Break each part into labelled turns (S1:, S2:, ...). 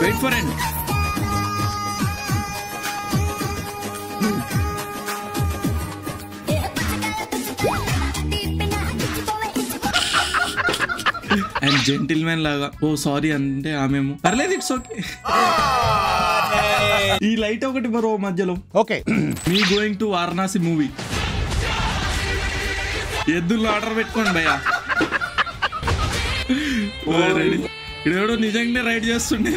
S1: Wait for end. And gentleman లాగా oh sorry అంటే ఆమెమో పర్లేదు ఇట్స్ ఓకే. ఈ లైట్ ఒకటి బరో మధ్యలో.
S2: Okay,
S1: me going to Varanasi movie. ఎద్దుల్లో ఆర్డర్ పెట్టుకోండి భయ్యా. రెడీ. ఇడెవడో నిజంగానే రైడ్ చేస్తుండే.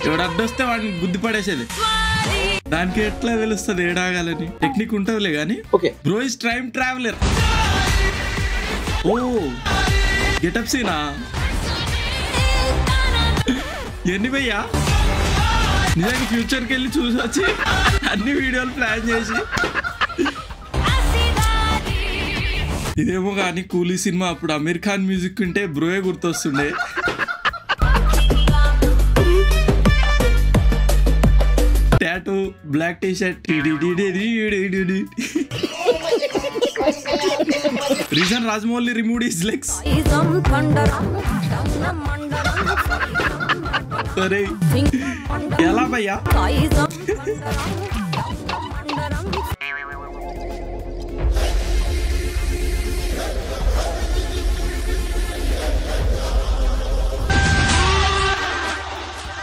S1: ఎవడు అడ్డొస్తే వాడిని గుద్ది పడేసేది. దానికి ఎట్లా తెలుస్తుంది ఏడాగాలని? టెక్నిక్ ఉంటదిలే గానీ. Bro is time traveller. ఓ గెటప్ సీనా ఎన్ని భయ్యా? నిజంగా ఫ్యూచర్కి వెళ్ళి చూసి వచ్చి అన్ని వీడియోలు ప్లాన్ చేసి. ఇదేమో కానీ కూలీ సినిమా అప్పుడు అమీర్ ఖాన్ మ్యూజిక్ ఉంటే బ్రోయే గుర్తొస్తుండే. Tattoo, black T shirt. Reason Rajamouli removed his legs. సరే ఎలా భయ్యా?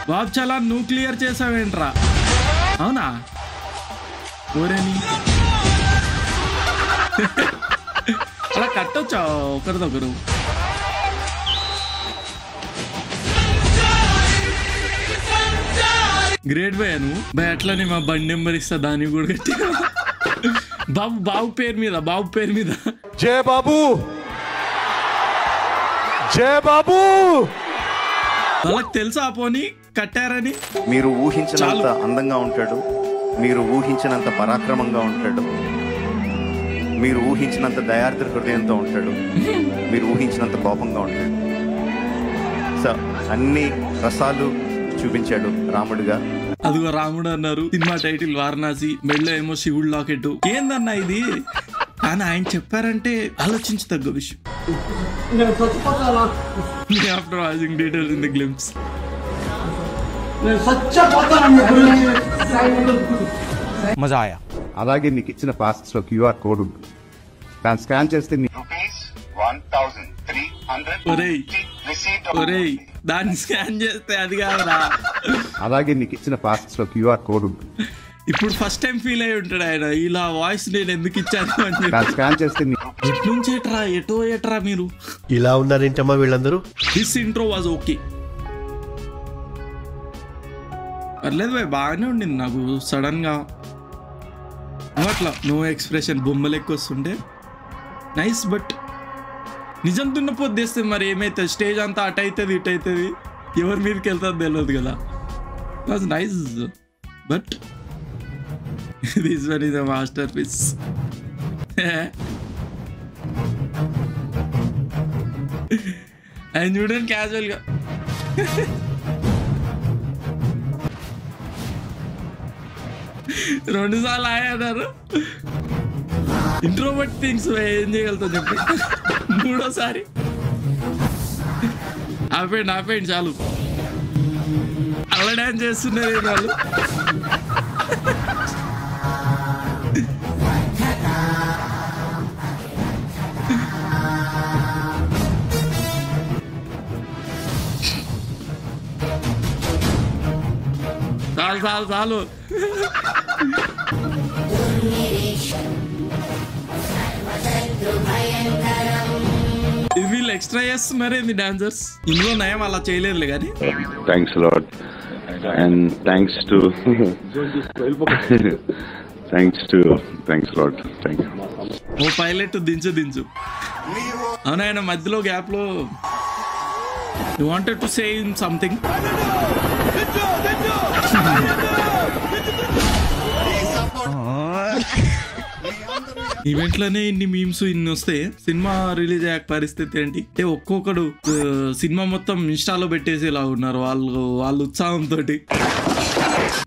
S1: బాబు చాలా నువ్వు క్లియర్ చేసావేంట్రా? అవునా? ఓరేని అలా కట్టొచ్చా ఒకరిదొకరు? Great bye Anu bye. అట్లనే మా బండి నెంబర్ ఇస్తా, దాన్ని కూడా కట్టి. బాబు పేరు మీద, బాబు పేరు మీద.
S2: జయ బాబు, జయ బాబు.
S1: వాళ్ళకి తెలుసా పోనీ కట్టారని?
S3: మీరు ఊహించినంత అందంగా ఉంటాడు, మీరు ఊహించినంత పరాక్రమంగా ఉంటాడు, మీరు ఊహించినంత దయార్ద్ర హృదయంతో ఉంటాడు, మీరు ఊహించినంత కోపంగా ఉంటాడు. సో అన్ని రసాలు చూపించాడు రాముడిగా.
S1: అదిగో రాముడు అన్నారు. సినిమా టైటిల్ వారణాసి, మెడలో ఏమో శివుడు లాకెట్. ఏందన్నా ఇది? కానీ ఆయన చెప్పారంటే ఆలోచించదగ్గ విషయం. After watching details in the glimpse.
S2: మజా ఆయా.
S4: అలాగే నీకు ఇచ్చిన పాస్వర్డ్స్ లో క్యూఆర్ కోడ్ ఉంది, దాన్ని స్కాన్ చేస్తే
S1: ఒరేయ్ దాన్ని స్కాన్ చేస్తే అది కాదురా.
S4: అలాగే నీకు ఇచ్చిన పాస్వర్డ్స్ లో క్యూఆర్ కోడ్ ఉంది.
S1: ఇప్పుడు ఫస్ట్ టైం ఫీల్ అయి ఉంటాడు ఆయన, ఇలా వాయిస్ నేను ఎందుకు ఇచ్చాను అని.
S4: దాన్ని స్కాన్ చేస్తే
S1: ఎట్నుంచి ఎట్రా మీరు
S2: ఇలా ఉన్నారేంటమ్మా వీళ్ళందరూ?
S1: దిస్ ఇంట్రో వాజ్ ఓకే, పర్లేదు బాయ్, బాగానే ఉండింది. నాకు సడన్ గా అట్లా నో ఎక్స్ప్రెషన్ బొమ్మలు ఎక్కువ వస్తుంటే నైస్. బట్ నిజం దున్నపోతు తెస్తే మరి ఏమైతుంది? స్టేజ్ అంతా అటు అవుతుంది ఇటు అవుతుంది, ఎవరి మీదకి వెళ్తుంది తెలియదు కదా. Was nice but this one is a masterpiece. ఆయన చూడండి క్యాజువల్గా. రెండు సార్లు ఆయన్నారు. ఇంట్రోవర్ట్ థింగ్స్ ఏం చేయగలుగుతావు చెప్పి. మూడోసారి ఆపేయండి చాలు. అలా డాన్స్ చేస్తున్నారు వాళ్ళు. చాలు వీళ్ళు ఎక్స్ట్రా చేస్తున్నారేంది డాన్సర్స్? ఇందులో నయం అలా చేయలేదులే కానీ.
S5: Thanks lot and thanks lot. Thank you.
S1: Oh pilot దించు. అవును, ఆయన మధ్యలో గ్యాప్ లో you wanted to say something. Event లోనే ఇన్ని మీమ్స్ ఇన్ని వస్తే సినిమా రిలీజ్ అయ్యాక పరిస్థితి ఏంటి? అంటే ఒక్కొక్కడు సినిమా మొత్తం ఇన్స్టాలో పెట్టేసేలా ఉన్నారు వాళ్ళు ఉత్సాహంతో.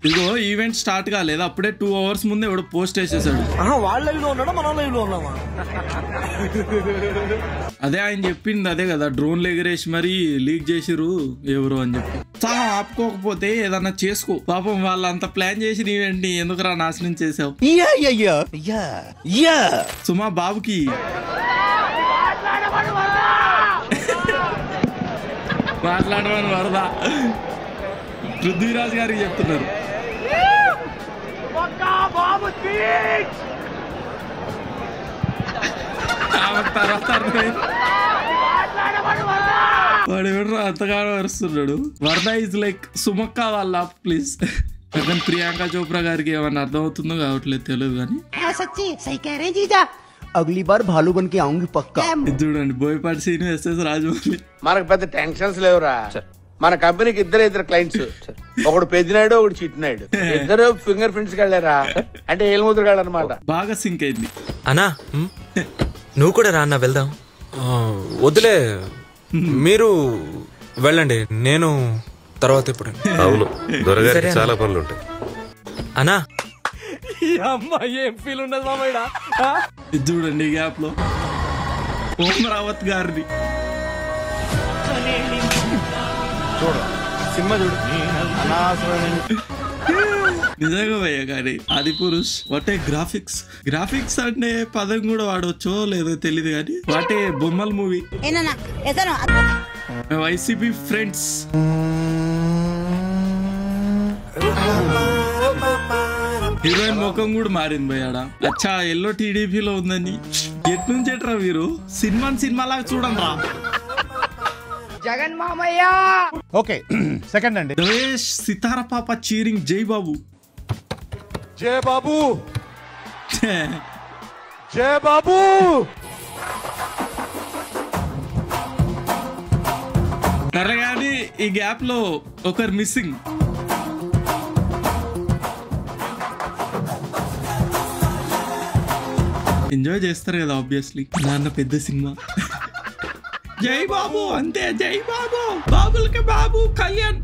S1: ఇదిగో ఈవెంట్ స్టార్ట్ కాలేదు, అప్పుడే 2 hours ముందే ఎవడో పోస్ట్ వేసేసాడు. అదే ఆయన చెప్పింది అదే కదా, డ్రోన్లు ఎగరేసి మరీ లీక్ చేసిరు ఎవరు అని చెప్పి. సహా ఆపుకోకపోతే ఏదన్నా చేసుకో. పాపం వాళ్ళంత ప్లాన్ చేసిన ఈవెంట్ ని ఎందుకురా నాశనం చేసావు? సుమా బాబుకి మాట్లాడమని వరదా పృథ్వీరాజ్ గారికి చెప్తున్నారు. వాడు ఎవరు అంతగానో వరుస్తున్నాడు. వరద ఇస్ లైక్ సుమక్క వాళ్ళ ప్లీజ్. కానీ ప్రియాంక చోప్రా గారికి ఏమన్నా అర్థం అవుతుందో కావట్లేదు తెలియదు కానీ
S6: అగలీ బార్ భాలు బన్ కే ఆऊंगी పక్కా.
S1: చూడండి బోయపాటి సీను ఎస్ఎస్ రాజమౌళి.
S7: మనకు పెద్ద టెన్షన్స్ లేవురా. మన కంపెనీకి ఇద్దరు క్లయింట్స్, ఒకడు పెద్దినాయుడు ఒకడు చిట్టినాయుడు, ఇద్దరు ఫింగర్ ప్రింట్స్ వెళ్ళారా అంటే ఏలుముద్రగాడు అనమాట.
S1: బాగా సింక్ అయింది.
S8: అన్నా నువ్వు కూడా రా అన్న వెళ్దాం. వద్దులే మీరు వెళ్ళండి, నేను తర్వాత ఇప్పుడు.
S2: అవును దొరగారికి చాలా పనులు ఉంటాయి.
S8: అన్నా
S2: ఏం ఫీల్ ఉండదు మామయ్య.
S1: ఇది చూడండి ఈ గ్యాప్ లో ఓం రావత్ గారిని
S2: చూడు సినిమా చూడు.
S1: నిజంగా భయ్య కానీ ఆది పురుష్ వాటే గ్రాఫిక్స్ అంటే పదం కూడా వాడవచ్చో లేదో తెలియదు కానీ వాటే బొమ్మల మూవీ. వైసీపీ ఫ్రెండ్స్ హీరోయిన్ ముఖం కూడా మారింది భయ్యాడ. అచ్చా ఎల్లో టీడీపీలో ఉందని ఎట్ నుంచి ఎట్రా మీరు సినిమాలాగా చూడండి రా.
S7: జగన్ మామయ్య.
S4: ఓకే సెకండ్ అండి.
S1: రమేష్ సితార పాప చీరింగ్ జై బాబు.
S2: జై బాబు జై బాబు.
S1: కానీ ఈ గ్యాప్ లో ఒకరు మిస్సింగ్. ఎంజాయ్ చేస్తారు కదా ఆబ్వియస్లీ, నాన్న పెద్ద సినిమా. జై బాబు అంతే, జై బాబు. బాబులకి బాబు కళ్యాణ్,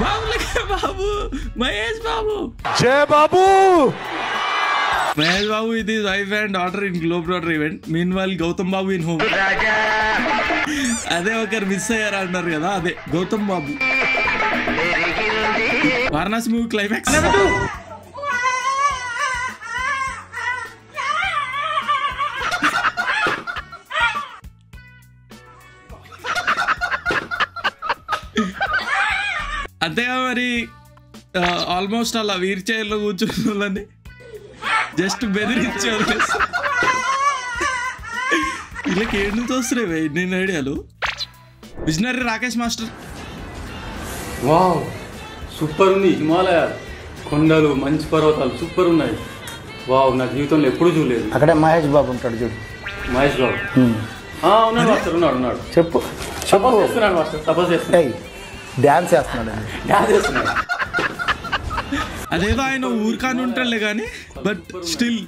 S1: బాబులకి బాబు మహేష్ బాబు.
S2: జై బాబు
S1: మహేష్ బాబు ఇది wife and daughter in globetrotter event. Meanwhile Gautam Babu in home. అదే ఒకరు మిస్ అయ్యారు అన్నారు కదా, అదే గౌతమ్ బాబు. Varanasi movie climax. అంతేగా మరి ఆల్మోస్ట్ అలా వీల్ చైర్ లో కూర్చున్న వాళ్ళని జస్ట్ బెదిరించి వదిలేస్తారు. వీళ్ళకి ఏడు నుంచి వస్తున్నాయి ఇన్ని ఐడియాలు. Visionary Rakesh master.
S9: Wow super ఉంది. హిమాలయ కొండలు మంచి పర్వతాలు సూపర్ ఉన్నాయి. వావ్ నా జీవితంలో ఎప్పుడు చూడలేదు.
S6: అక్కడ మహేష్ బాబు ఉంటాడు చూడు.
S9: మహేష్ బాబు ఉన్నాడు మాస్టర్, ఉన్నాడు.
S6: చెప్పు
S9: తపస్సు చేస్తున్నాడు మాస్టర్, తపస్సు చేస్తున్నాడు.
S6: డాన్స్ చేస్తున్నాడు.
S1: అదేదో ఆయన ఊరికాని ఉంటాడులే కానీ బట్ స్టిల్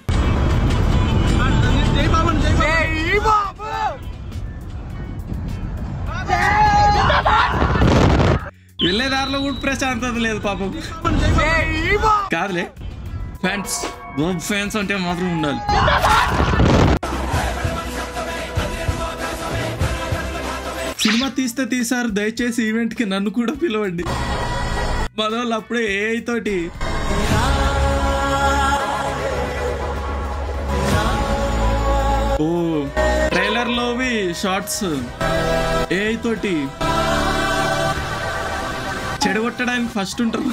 S1: వెళ్ళే దారిలో కూడా ప్రశాంతత లేదు పాపం. కాదులే ఫ్యాన్స్ అంటే మాత్రం ఉండాలి. సినిమా తీశారు, దయచేసి ఈవెంట్ కి నన్ను కూడా పిలవండి. మన వాళ్ళు అప్పుడే ఏఐ తోటి ట్రైలర్ లోవి షార్ట్స్ ఏఐ తోటి చెడగొట్టడానికి ఫస్ట్ ఉంటారు.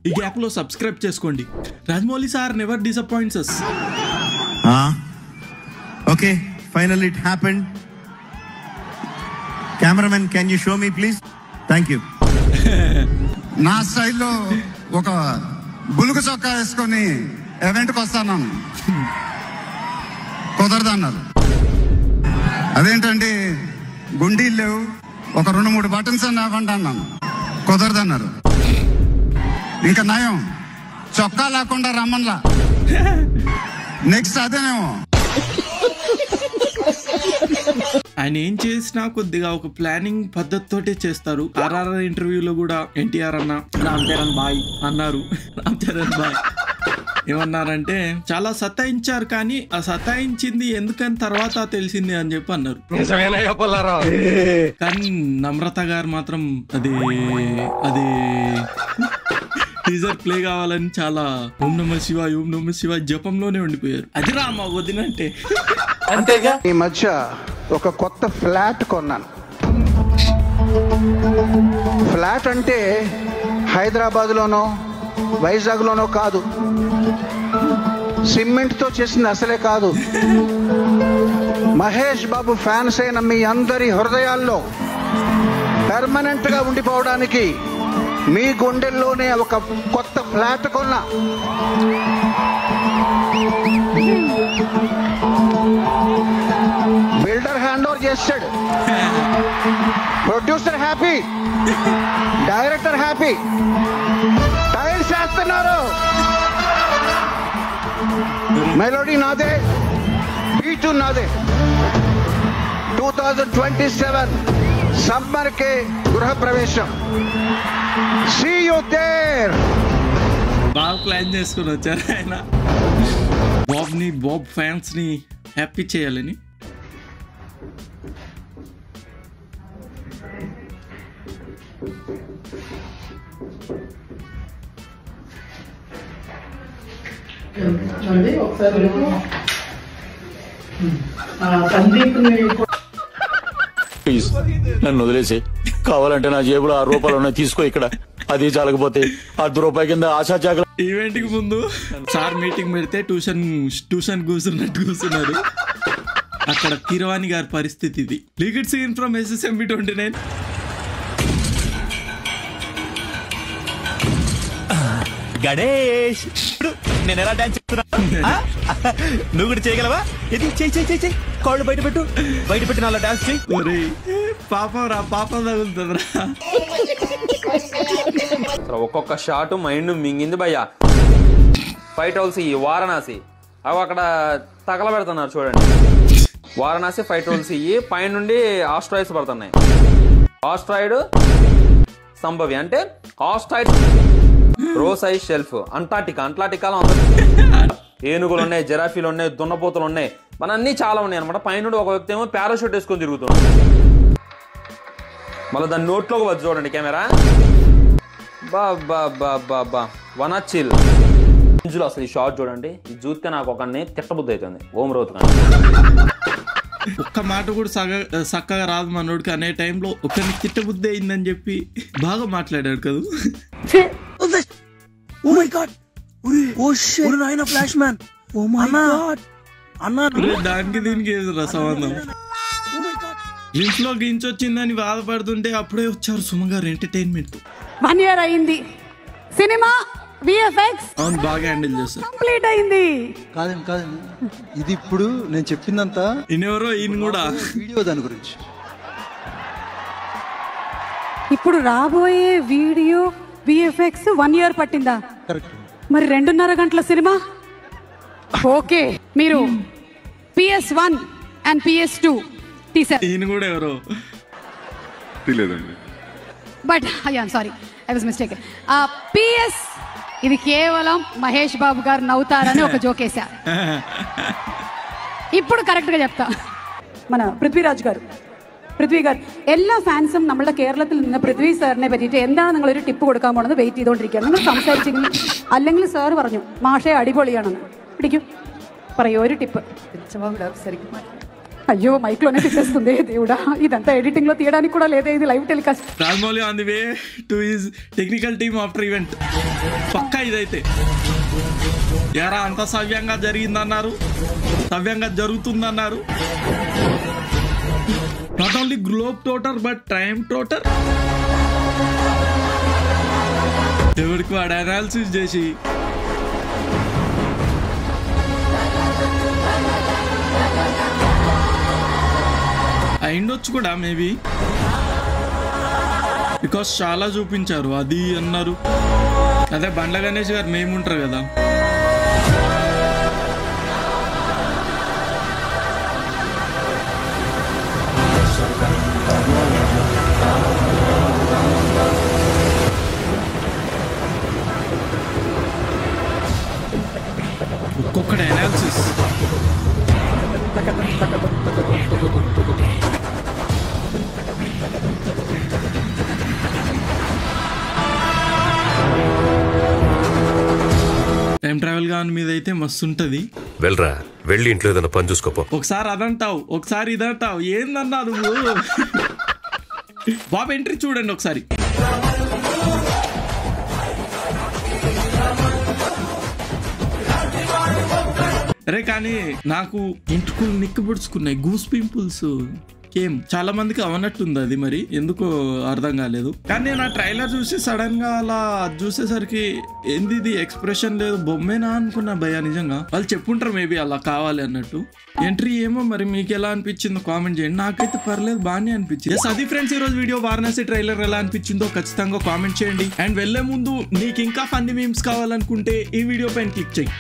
S1: ఈ గ్యాప్ లో సబ్స్క్రైబ్ చేసుకోండి. Rajamouli sir never disappoints us.
S10: Okay finally it happened. Cameraman can you show me please? Thank you. నా స్టైల్లో ఒక బులుగు చొక్కా వేసుకొని ఈవెంట్కి వస్తాను, కుదరదన్నారు. అదేంటండి గుండీలు లేవు, ఒక 2-3 బటన్స్ అని లేకుండా అన్నాను, కుదరదన్నారు. ఇంకా నయం చొక్కా లేకుండా రమ్మన్లా. నెక్స్ట్ అదేనేమో.
S1: ఆయన ఏం చేసినా కొద్దిగా ఒక ప్లానింగ్ పద్ధతితోటే చేస్తారు. ఆర్ఆర్ఆర్ ఇంటర్వ్యూలో కూడా ఎన్టీఆర్ అన్న రామ్ చరణ్ బాయ్ అన్నారు. రామ్ చరణ్ బాయ్ ఏమన్నారంటే చాలా సతాయించారు, కానీ ఆ సతాయించింది ఎందుకని తర్వాత తెలిసింది అని చెప్పి అన్నారు. కానీ నమ్రత గారు మాత్రం అది టీజర్ ప్లే కావాలని చాలా ఓం నమ శివ జపంలోనే ఉండిపోయారు. అది రామా వదినంటే
S6: అంతేగా. ఈ మధ్య ఒక కొత్త ఫ్లాట్ కొన్నాను. ఫ్లాట్ అంటే హైదరాబాద్లోనో వైజాగ్లోనో కాదు, సిమెంట్తో చేసింది అసలే కాదు. మహేష్ బాబు ఫ్యాన్స్ అయిన మీ అందరి హృదయాల్లో పర్మనెంట్ గా ఉండిపోవడానికి మీ గుండెల్లోనే ఒక కొత్త ఫ్లాట్ కొన్నా. బిల్డర్ హ్యాండ్ ఓవర్ చేస్తాడు, producer happy, director happy, tiles వేస్తున్నారు, మెలోడీ నాదే, బీటు నాదే. 2027 సమ్మర్ కే గృహ ప్రవేశం. See you there.
S1: బాగా ప్లాన్ చేసుకుని వచ్చారు ఆయన బాబ్ ఫ్యాన్స్ ని హ్యాపీ చేయాలని.
S11: ప్లీజ్ నన్ను వదిలేసి, కావాలంటే నా జేబులో 6 రూపాయలు ఉన్నాయి, తీసుకో. ఇక్కడ అది చాలకపోతే 10 రూపాయల కింద ఆశాచాకల.
S1: ఈవెంట్ కి ముందు సార్ మీటింగ్ పెడితే ట్యూషన్ కూర్చున్నారు. అక్కడ కీరవాణి గారి పరిస్థితి ఇది. Legal scene from SSMB 29.
S12: Ganesh, నేను ఎలా డాన్స్ చేస్తున్నా నువ్వు కూడా చేయగలవా? ఇది చెయ్యి, కాళ్ళు బయట పెట్టి నా డాన్స్ చెయ్యి.
S1: పాపం తగులుతుందిరా.
S8: ఒక్కొక్క షాట్ మైండ్ మింగింది భయ్యా. ఫైట్ హౌల్స్ ఈ వారణాసి అవి అక్కడ తగలబెడుతున్నారు చూడండి. వారణాసి ఫైట్ హౌల్స్ ఇవి పైన నుండి ఆస్ట్రాయిడ్స్ పడుతున్నాయి. ఆస్ట్రాయిడ్ సంభవి అంటే ఆస్ట్రాయిడ్ రోసైజ్ షెల్ఫ్. అంటార్టికాలో ఏనుగులు ఉన్నాయి, జెరాఫీలు ఉన్నాయి, దున్నపోతులు ఉన్నాయి, మన అన్ని చాలా ఉన్నాయి అనమాట. పైన ఒక వ్యక్తి ఏమో పారాషూట్ వేసుకొని తిరుగుతున్నాడు. మళ్ళీ దాని నోట్లోకి వచ్చి చూడండి కెమెరా. బా వనచిల్ ఇంజులు. అసలు ఈ షాట్ చూడండి, ఇది చూస్తే నాకు ఒకరిని తిట్టబుద్ధి అవుతుంది. ఓం రోత్
S1: ఒక్క మాట కూడా చక్కగా రాదు మనోడికి అనే టైంలో ఒకరిని తిట్టబుద్ధి అయిందని చెప్పి బాగా మాట్లాడాడు కదా. దానికి దీనికి ఏదో సంబంధం. ఇంట్లో గించొచ్చిందని బాధపడుతుంటే అప్పుడే వచ్చారు సుమ గారు ఎంటర్టైన్మెంట్.
S13: 1 year అయింది, సినిమా VFX
S1: అవును బాగా హ్యాండిల్ చేస్తారు.
S13: కంప్లీట్ అయింది.
S14: కాదు ఇది ఇప్పుడు నేను చెప్పిందంతా
S1: ఇనెవరో ఈయన కూడా
S14: వీడియో దాని గురించి.
S13: ఇప్పుడు రాబోయే వీడియో VFX 1 year పట్టిందా? మరి 2.5 గంటల సినిమా. ఓకే, మీరు PS1 and PS2 తీసారు.
S1: ఈయన కూడా ఎవరో
S5: తెలియదండి.
S13: But sorry, I was mistake. PS ఇది కేవలం మహేష్ బాబు గారు నవ్వుతారని ఒక జోకేసా. ఇప్పుడు కరెక్ట్ గా చెప్తా. మన പൃഥ്വി ഗാർ എല്ലാ ഫാൻസും നമ്മളുടെ കേരളത്തിൽ നിന്ന് പൃഥ്വി സാറിനെ പറ്റിയിട്ട് എന്താണ് നിങ്ങളൊരു ടിപ്പ് കൊടുക്കാൻ പോണെന്ന് വെയിറ്റ് ചെയ്തുകൊണ്ടിരിക്കുകയാണ്. നിങ്ങൾ സംസാരിച്ചെങ്കിൽ അല്ലെങ്കിൽ സാർ പറഞ്ഞു മാഷെ అడిపోളിയാണെന്ന്. పిడిക്കും പറയൂ ഒരു టిప్. అయ్యో మైక్లోనే తిట్టేస్తుంది దేవుడా, ఇదంతా ఎడిటింగ్ లో తీయడానికి కూడా లేదా, ఇది live telecast.
S1: Rajamouli on the way to his technical team after event. పక్కా ఇదైతే యారా అంత సవ్యంగా జరిగిందన్నారు, సవ్యంగా జరుగుతుందన్నారు. Not only globetrotter but time trotter. ఎవరికి వాడు అనాలిసిస్ చేసి అయిండొచ్చు కూడా మేబీ, బికాస్ చాలా చూపించారు అది అన్నారు. అదే బండ్ల గణేష్ గారు మేముంటారు కదా, టైం ట్రావెల్ గా మీద అయితే మస్తు ఉంటది.
S15: వెళ్ళరా, వెళ్ళి ఇంట్లో ఏదైనా పని చూసుకోపో.
S1: ఒకసారి అదంటావు, ఒకసారి ఇదంటావు, ఏందన్నా నువ్వు? బాబు ఎంట్రీ చూడండి ఒకసారి. అరే కానీ నాకు ఇంటికి నిక్కబుడుచుకున్నాయి, గూస్ పింపుల్స్. చాలా మందికి అవనట్టుంది అది, మరి ఎందుకో అర్థం కాలేదు. కానీ నేను ఆ ట్రైలర్ చూసి సడన్ గా అలా చూసేసరికి ఏంది ఇది ఎక్స్ప్రెషన్ లేదు, బొమ్మేనా అనుకున్నా భయ్యా. నిజంగా వాళ్ళు చెప్పుంటారు మేబీ అలా కావాలి అన్నట్టు. ఎంట్రీ ఏమో మరి మీకు ఎలా అనిపించిందో కామెంట్ చేయండి. నాకైతే పర్లేదు, బాగానే అనిపించింది. అది ఫ్రెండ్స్, ఈ రోజు వీడియో వారణాసి ట్రైలర్ ఎలా అనిపించిందో ఖచ్చితంగా కామెంట్ చేయండి. అండ్ వెళ్లే ముందు నీకు ఇంకా ఫన్నీ మీమ్స్ కావాలనుకుంటే ఈ వీడియో పైన క్లిక్ చేయి.